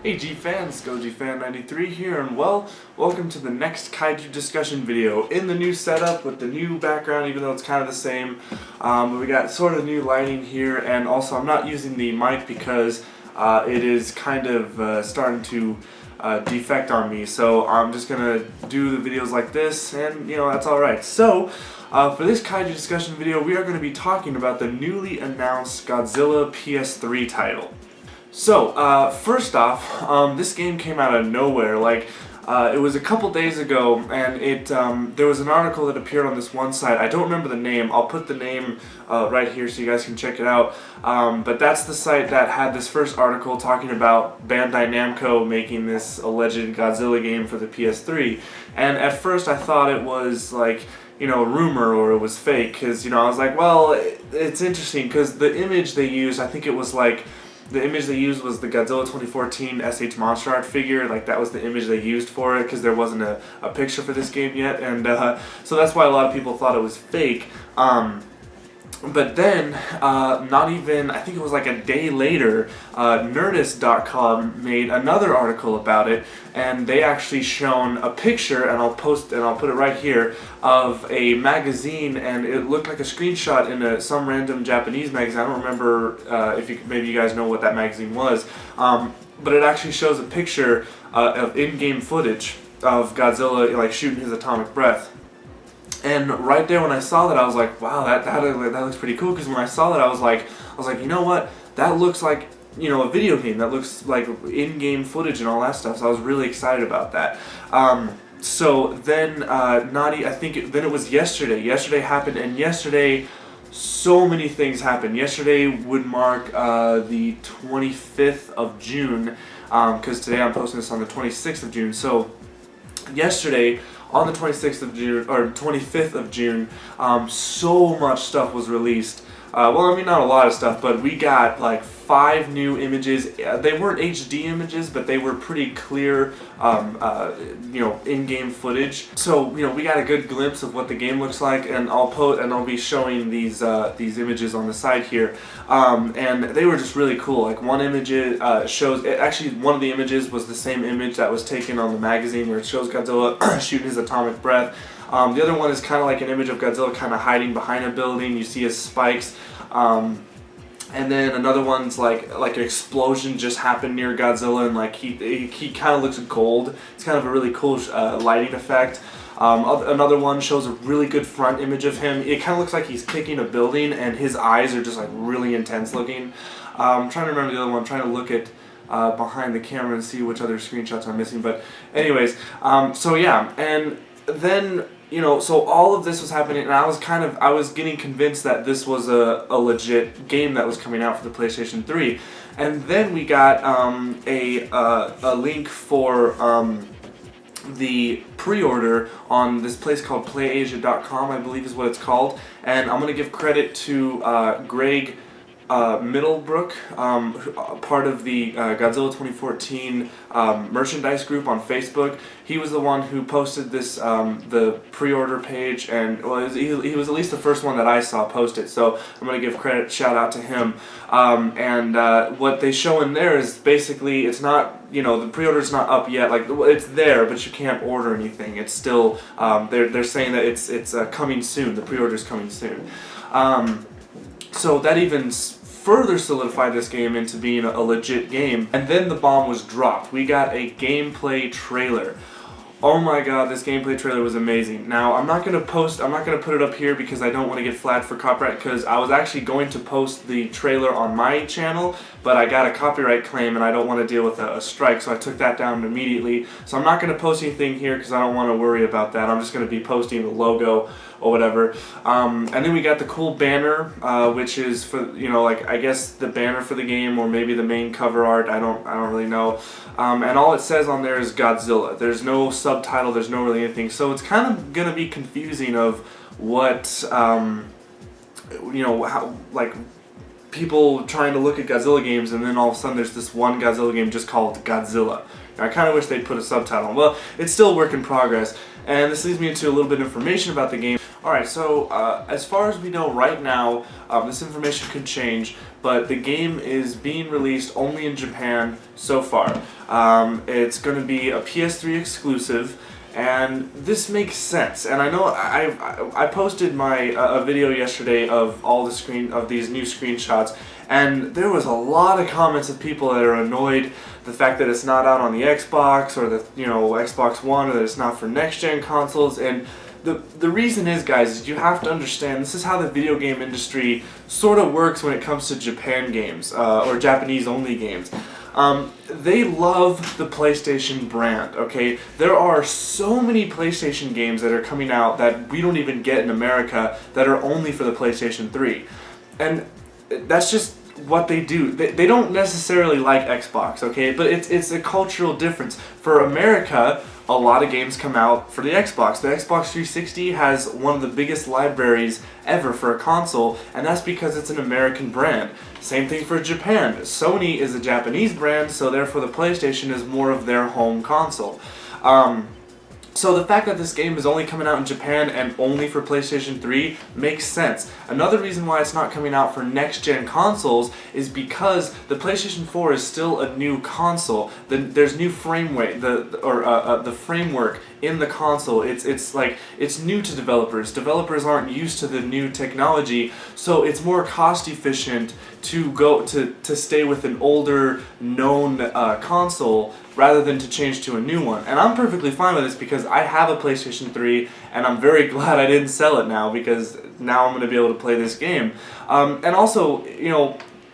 Hey G-Fans, GoGFan93 here, and welcome to the next Kaiju discussion video in the new setup with the new background, even though it's kind of the same. But we got sort of new lighting here, and also I'm not using the mic because it is kind of starting to defect on me, so I'm just gonna do the videos like this, and that's alright. So, for this Kaiju discussion video, we are going to be talking about the newly announced Godzilla PS3 title. So, first off, this game came out of nowhere. It was a couple days ago, and there was an article that appeared on this one site. I don't remember the name. I'll put the name right here so you guys can check it out. But that's the site that had this first article talking about Bandai Namco making this alleged Godzilla game for the PS3. And at first I thought it was like, a rumor or it was fake, because, I was like, well, it's interesting, because the image they used, I think it was like, the image they used was the Godzilla 2014 SH Monster Art figure. Like, that was the image they used for it, because there wasn't a picture for this game yet, and so that's why a lot of people thought it was fake. But then, not even, I think it was like a day later, Nerdist.com made another article about it, and they actually shown a picture, and I'll put it right here, of a magazine, and it looked like a screenshot in some random Japanese magazine. I don't remember maybe you guys know what that magazine was, but it actually shows a picture of in-game footage of Godzilla like shooting his atomic breath. And right there when I saw that, I was like, wow, that looks pretty cool, because when I saw that, I was like, you know what, that looks like, a video game, that looks like in-game footage and all that stuff, so I was really excited about that. So then, then it was yesterday. Yesterday happened, and yesterday, so many things happened. Yesterday would mark the 25th of June, because today I'm posting this on the 26th of June, so yesterday, on the 26th of June, or 25th of June, so much stuff was released. Well, I mean, not a lot of stuff, but we got like 5 new images. They weren't HD images, but they were pretty clear, in-game footage. So, we got a good glimpse of what the game looks like, and I'll be showing these images on the side here. And they were just really cool. Like, one image shows, actually one of the images was the same image that was taken on the magazine, where it shows Godzilla shooting his atomic breath. The other one is kind of like an image of Godzilla kind of hiding behind a building. You see his spikes. And then another one's like an explosion just happened near Godzilla, and like he kind of looks gold. It's kind of a really cool lighting effect. Another one shows a really good front image of him. It kind of looks like he's kicking a building, and his eyes are just like really intense looking. I'm trying to remember the other one. I'm trying to look at behind the camera and see which other screenshots I'm missing. But anyways, so yeah, and then, so all of this was happening, and I was getting convinced that this was a legit game that was coming out for the PlayStation 3. And then we got a link for the pre-order on this place called PlayAsia.com, I believe is what it's called. And I'm going to give credit to Greg Middlebrook, part of the Godzilla 2014 merchandise group on Facebook. He was the one who posted this, the pre-order page, and he was at least the first one that I saw post it, so I'm going to give shout out to him. What they show in there is basically, it's not, the pre-order's not up yet, like, it's there, but you can't order anything. It's still, they're saying that it's coming soon, the pre-order's coming soon. So that even further solidified this game into being a legit game. And then the bomb was dropped. We got a gameplay trailer. Oh my god, this gameplay trailer was amazing. Now, I'm not going to put it up here because I don't want to get flagged for copyright, because I was actually going to post the trailer on my channel, but I got a copyright claim and I don't want to deal with a strike, so I took that down immediately. So I'm not going to post anything here because I don't want to worry about that. I'm just going to be posting the logo or whatever. And then we got the cool banner, which is for, I guess the banner for the game, or maybe the main cover art. I don't really know. And all it says on there is Godzilla. There's no subtitle, there's no really anything. So it's kind of gonna be confusing of what, how, like, people trying to look at Godzilla games, and then all of a sudden there's this one Godzilla game just called Godzilla. I kind of wish they'd put a subtitle on. Well, it's still a work in progress. And this leads me into a little bit of information about the game. Alright, so as far as we know right now, this information could change, but the game is being released only in Japan so far. It's going to be a PS3 exclusive, and this makes sense. And I know I posted my a video yesterday of all these new screenshots, and there was a lot of comments of people that are annoyed the fact that it's not out on the Xbox or the Xbox One, or that it's not for next gen consoles. And the reason is, guys, is you have to understand this is how the video game industry sort of works when it comes to Japan games or Japanese only games. They love the PlayStation brand, okay? There are so many PlayStation games that are coming out that we don't even get in America that are only for the PlayStation 3. And that's just what they do. They don't necessarily like Xbox, okay? But it's a cultural difference. For America, a lot of games come out for the Xbox. The Xbox 360 has one of the biggest libraries ever for a console, and that's because it's an American brand. Same thing for Japan. Sony is a Japanese brand, so therefore the PlayStation is more of their home console. So the fact that this game is only coming out in Japan and only for PlayStation 3 makes sense. Another reason why it's not coming out for next-gen consoles is because the PlayStation 4 is still a new console. There's new framework, the framework in the console. It's new to developers. Developers aren't used to the new technology, so it's more cost efficient to stay with an older known console rather than to change to a new one. And I'm perfectly fine with this because I have a PlayStation 3 and I'm very glad I didn't sell it now, because now I'm going to be able to play this game. And also,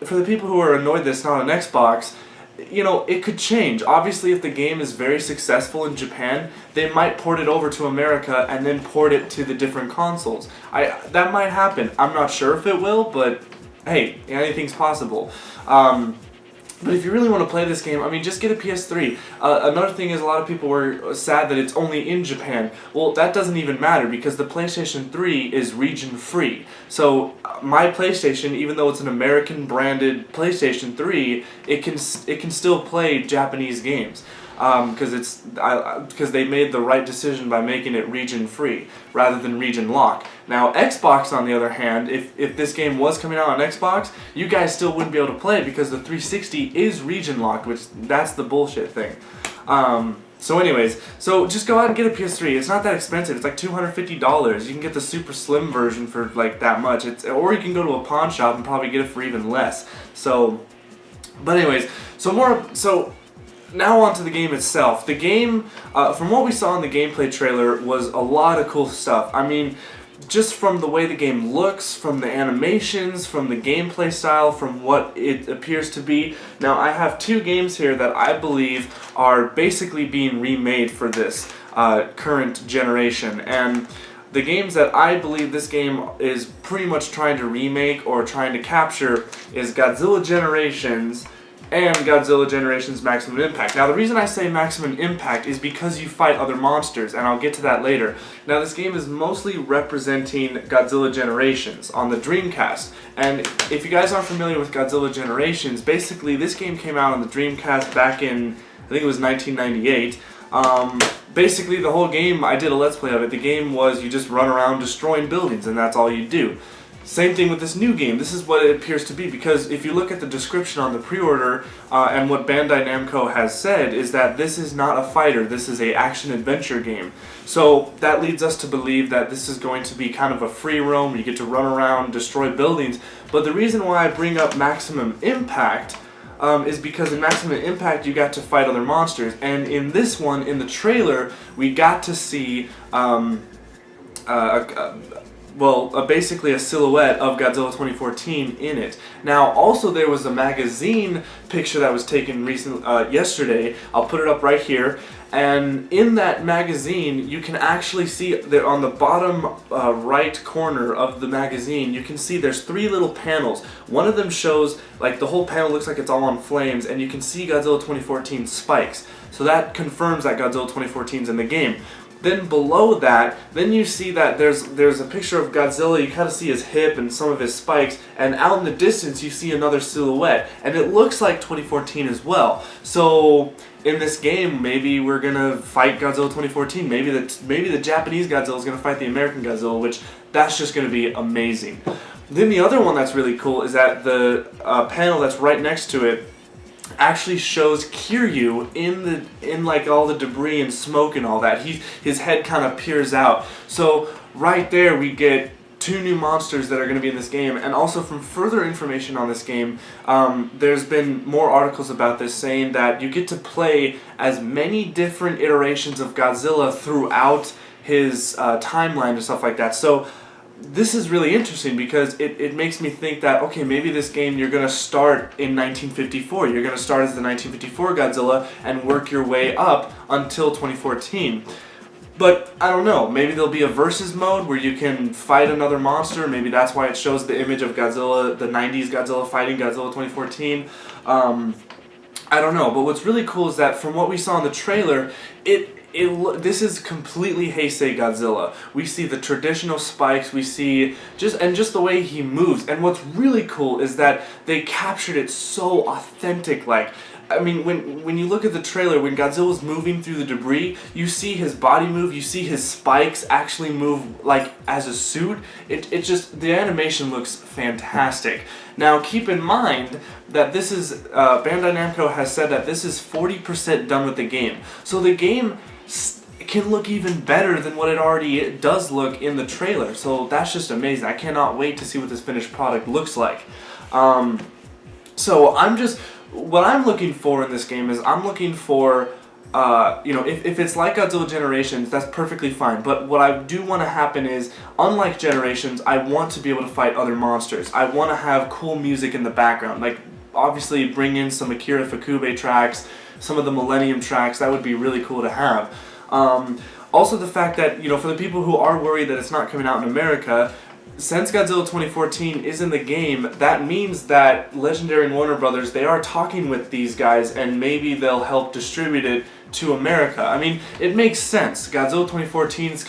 for the people who are annoyed that it's not an Xbox, it could change. Obviously, if the game is very successful in Japan, they might port it over to America and then port it to the different consoles. That might happen. I'm not sure if it will, but hey, anything's possible. But if you really want to play this game, I mean, just get a PS3. Another thing is, a lot of people were sad that it's only in Japan. Well, that doesn't even matter because the PlayStation 3 is region free. So my PlayStation, even though it's an American branded PlayStation 3, it can still play Japanese games. Because they made the right decision by making it region free rather than region lock. Now Xbox, on the other hand, if this game was coming out on Xbox, you guys still wouldn't be able to play it because the 360 is region locked, which that's the bullshit thing. So anyways, so just go out and get a PS3. It's not that expensive. It's like $250. You can get the super slim version for like that much. Or you can go to a pawn shop and probably get it for even less. But anyways, so now on to the game itself. The game, from what we saw in the gameplay trailer, was a lot of cool stuff. I mean, just from the way the game looks, from the animations, from the gameplay style, from what it appears to be. Now, I have two games here that I believe are basically being remade for this current generation. And the games that I believe this game is pretty much trying to remake or trying to capture is Godzilla Generations and Godzilla Generations Maximum Impact. Now, the reason I say Maximum Impact is because you fight other monsters, and I'll get to that later. Now, this game is mostly representing Godzilla Generations on the Dreamcast. And if you guys aren't familiar with Godzilla Generations, basically this game came out on the Dreamcast back in, I think it was 1998. Basically, the whole game, I did a Let's Play of it. The game was you just run around destroying buildings, and that's all you do. Same thing with this new game. This is what it appears to be, because if you look at the description on the pre-order and what Bandai Namco has said is that this is not a fighter, this is a action-adventure game. So that leads us to believe that this is going to be kind of a free roam, you get to run around, destroy buildings. But the reason why I bring up Maximum Impact is because in Maximum Impact you got to fight other monsters, and in this one, in the trailer, we got to see basically a silhouette of Godzilla 2014 in it. Now, also there was a magazine picture that was taken yesterday. I'll put it up right here. And in that magazine, you can actually see that on the bottom right corner of the magazine, you can see there's three little panels. One of them shows, like, the whole panel looks like it's all on flames, and you can see Godzilla 2014 spikes. So that confirms that Godzilla 2014 is in the game. Then below that, then you see that there's a picture of Godzilla. You kind of see his hip and some of his spikes, and out in the distance you see another silhouette, and it looks like 2014 as well. So in this game, maybe we're gonna fight Godzilla 2014. Maybe the Japanese Godzilla is gonna fight the American Godzilla, which that's just gonna be amazing. Then the other one that's really cool is that the panel that's right next to it actually shows Kiryu in like all the debris and smoke and all that. His head kind of peers out. So right there we get 2 new monsters that are going to be in this game. And also, from further information on this game, there's been more articles about this saying that you get to play as many different iterations of Godzilla throughout his timeline and stuff like that. So this is really interesting because it makes me think that, okay, maybe this game you're going to start in 1954. You're going to start as the 1954 Godzilla and work your way up until 2014. But I don't know, maybe there'll be a versus mode where you can fight another monster. Maybe that's why it shows the image of Godzilla, the 90s Godzilla fighting Godzilla 2014. I don't know, but what's really cool is that from what we saw in the trailer, this is completely Heisei Godzilla. We see the traditional spikes, we see just the way he moves. And what's really cool is that they captured it so authentic. Like, I mean, when you look at the trailer, when Godzilla's moving through the debris, you see his body move, you see his spikes actually move like as a suit. It just, the animation looks fantastic. Now keep in mind that this is, Bandai Namco has said that this is 40% done with the game. So the game can look even better than what it already does look in the trailer. So that's just amazing. I cannot wait to see what this finished product looks like. So what I'm looking for in this game is I'm looking for, if it's like Godzilla Generations, that's perfectly fine. But what I do want to happen is, unlike Generations, I want to be able to fight other monsters. I want to have cool music in the background. Like, obviously bring in some Akira Ifukube tracks, some of the Millennium tracks. That would be really cool to have. Also the fact that, for the people who are worried that it's not coming out in America, since Godzilla 2014 is in the game, that means that Legendary and Warner Brothers, they are talking with these guys, and maybe they'll help distribute it to America. I mean, it makes sense. Godzilla 2014 is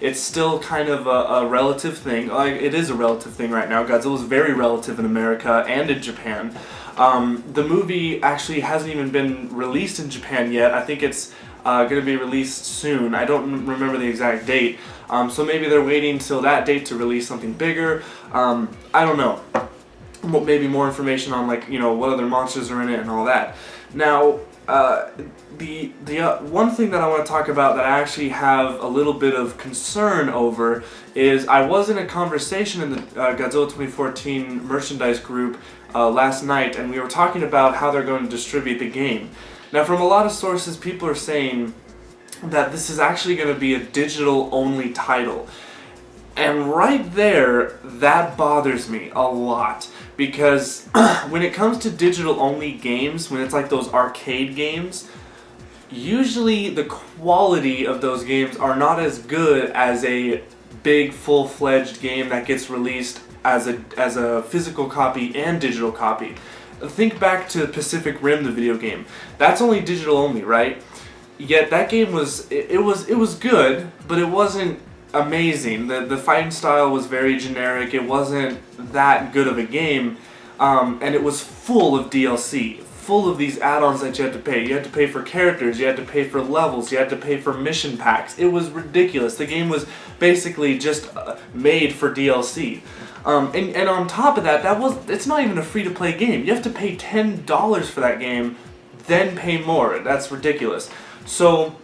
it's still kind of a relative thing. Like, it is a relative thing right now. Godzilla is very relative in America and in Japan. The movie actually hasn't even been released in Japan yet. I think it's going to be released soon. I don't remember the exact date. So maybe they're waiting till that date to release something bigger. I don't know. Maybe more information on, like, what other monsters are in it and all that. Now, the one thing that I want to talk about that I actually have a little bit of concern over is I was in a conversation in the Godzilla 2014 merchandise group last night, and we were talking about how they're going to distribute the game. Now, from a lot of sources, people are saying that this is actually going to be a digital-only title. And right there, that bothers me a lot. Because when it comes to digital-only games, when it's like those arcade games, usually the quality of those games are not as good as a big, full-fledged game that gets released as a physical copy and digital copy. Think back to Pacific Rim, the video game. That's only digital only, right? Yet that game was good, but it wasn't amazing. The fighting style was very generic. It wasn't that good of a game, and it was full of DLC, full of these add-ons that you had to pay. You had to pay for characters, you had to pay for levels, you had to pay for mission packs. It was ridiculous. The game was basically just made for DLC. And on top of that, it's not even a free-to-play game. You have to pay $10 for that game, then pay more. That's ridiculous. So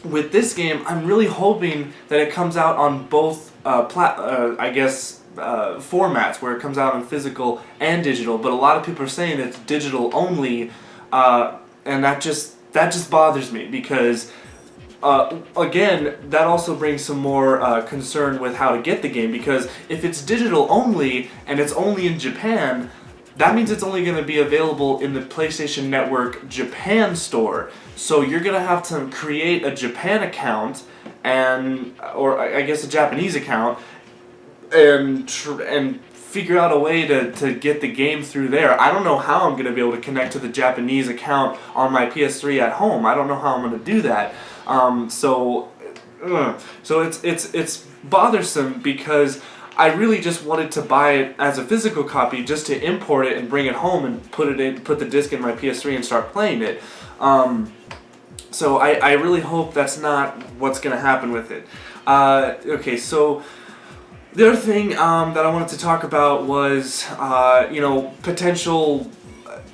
with this game, I'm really hoping that it comes out on both formats, where it comes out on physical and digital. But a lot of people are saying it's digital only, and that just bothers me because, again, that also brings some more concern with how to get the game, because if it's digital only and it's only in Japan, that means it's only going to be available in the PlayStation Network Japan store. So you're going to have to create a Japan account, or I guess a Japanese account, and figure out a way to get the game through there. I don't know how I'm going to be able to connect to the Japanese account on my PS3 at home. I don't know how I'm going to do that. So So it's bothersome because I really just wanted to buy it as a physical copy just to import it and bring it home and put the disc in my PS3 and start playing it. So I really hope that's not what's going to happen with it. Okay, so the other thing that I wanted to talk about was, potential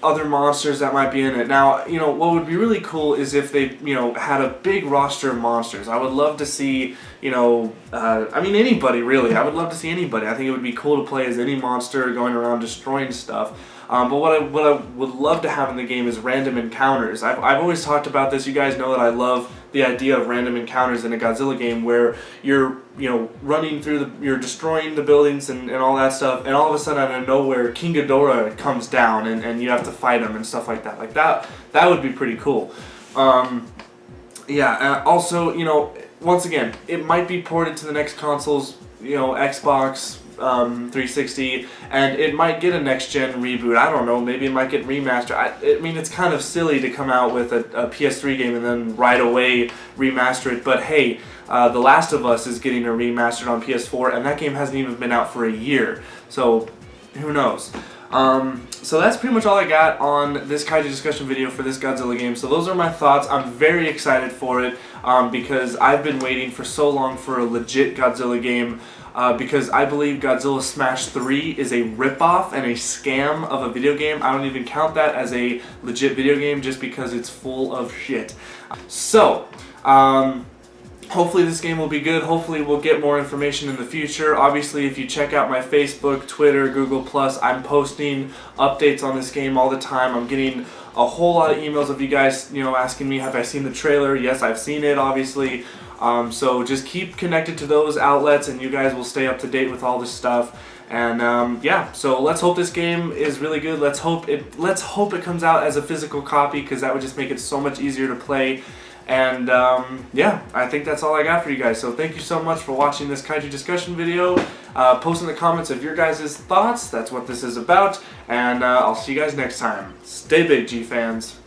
other monsters that might be in it. Now, what would be really cool is if they, had a big roster of monsters. I would love to see, anybody really. I would love to see anybody. I think it would be cool to play as any monster going around destroying stuff. But what I would love to have in the game is random encounters. I've always talked about this. You guys know that I love the idea of random encounters in a Godzilla game where you're running through you're destroying the buildings and all that stuff, and all of a sudden out of nowhere King Ghidorah comes down and you have to fight him and stuff like that. Like that would be pretty cool. Also, once again, it might be ported to the next consoles, Xbox, 360, and it might get a next-gen reboot. I don't know, maybe it might get remastered. I mean, it's kind of silly to come out with a PS3 game and then right away remaster it, but hey, The Last of Us is getting a remastered on PS4, and that game hasn't even been out for a year, so who knows. So that's pretty much all I got on this Kaiju discussion video for this Godzilla game. So those are my thoughts. I'm very excited for it because I've been waiting for so long for a legit Godzilla game because I believe Godzilla Smash 3 is a ripoff and a scam of a video game. I don't even count that as a legit video game just because it's full of shit. So, hopefully this game will be good. Hopefully we'll get more information in the future. Obviously, if you check out my Facebook, Twitter, Google+, I'm posting updates on this game all the time. I'm getting a whole lot of emails of you guys, asking me, have I seen the trailer? Yes, I've seen it, obviously. So just keep connected to those outlets and you guys will stay up to date with all this stuff. And so let's hope this game is really good. Let's hope it comes out as a physical copy because that would just make it so much easier to play. And I think that's all I got for you guys. So thank you so much for watching this Kaiju discussion video. Post in the comments of your guys' thoughts. That's what this is about. And I'll see you guys next time. Stay big, G fans.